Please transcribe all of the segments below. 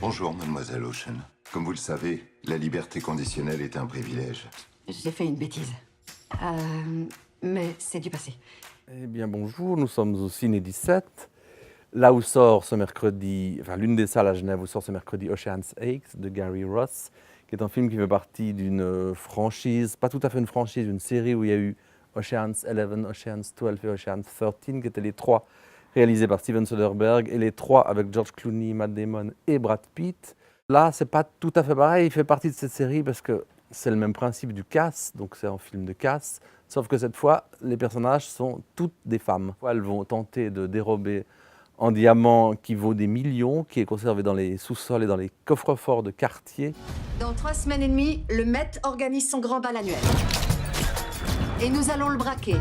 Bonjour, mademoiselle Ocean. Comme vous le savez, la liberté conditionnelle est un privilège. J'ai fait une bêtise. Mais c'est du passé. Eh bien bonjour, nous sommes au Ciné 17, là où sort ce mercredi, enfin l'une des salles à Genève où sort ce mercredi Ocean's 8 de Gary Ross, qui est un film qui fait partie d'une franchise, pas tout à fait une franchise, une série où il y a eu Ocean's 11, Ocean's 12 et Ocean's 13, qui étaient les trois réalisés par Steven Soderbergh, et les trois avec George Clooney, Matt Damon et Brad Pitt. Là, c'est pas tout à fait pareil, il fait partie de cette série parce que c'est le même principe du casse, donc c'est un film de casse, sauf que cette fois, les personnages sont toutes des femmes. Elles vont tenter de dérober un diamant qui vaut des millions, qui est conservé dans les sous-sols et dans les coffres-forts de quartier. Dans 3 semaines et demie, le Met organise son grand bal annuel. Et nous allons le braquer.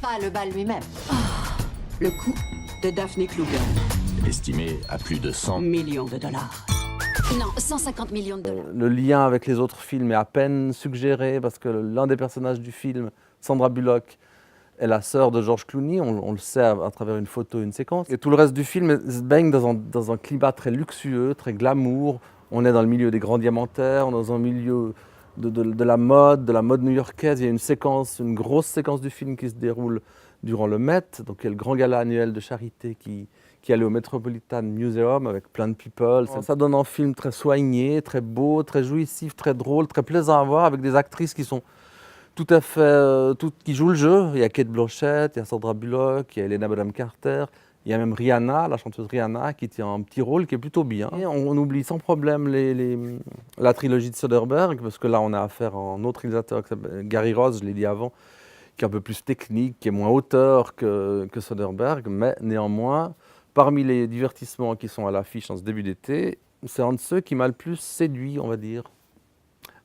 Pas le bal lui-même. Le coût de Daphne Kluger, Estimé à plus de 100 millions de dollars. Non, 150 millions de dollars. Le lien avec les autres films est à peine suggéré parce que l'un des personnages du film, Sandra Bullock, est la sœur de George Clooney, on le sait à travers une photo, une séquence. Et tout le reste du film se baigne dans un climat très luxueux, très glamour. On est dans le milieu des grands diamantaires, on est dans un milieu de la mode new-yorkaise. Il y a une grosse séquence du film qui se déroule durant le Met, donc il y a le grand gala annuel de charité qui allait au Metropolitan Museum avec plein de people. Ça donne un film très soigné, très beau, très jouissif, très drôle, très plaisant à voir, avec des actrices qui sont tout à fait, qui jouent le jeu. Il y a Kate Blanchett, il y a Sandra Bullock, il y a Helena Bonham Carter, il y a même Rihanna, la chanteuse Rihanna, qui tient un petit rôle qui est plutôt bien. Et on oublie sans problème la trilogie de Soderbergh, parce que là on a affaire à un autre réalisateur qui s'appelle Gary Ross, je l'ai dit avant, qui est un peu plus technique, qui est moins auteur que Soderbergh, mais néanmoins, parmi les divertissements qui sont à l'affiche en ce début d'été, c'est un de ceux qui m'a le plus séduit, on va dire.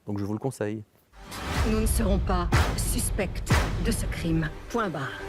Donc je vous le conseille. Nous ne serons pas suspectes de ce crime. Point barre.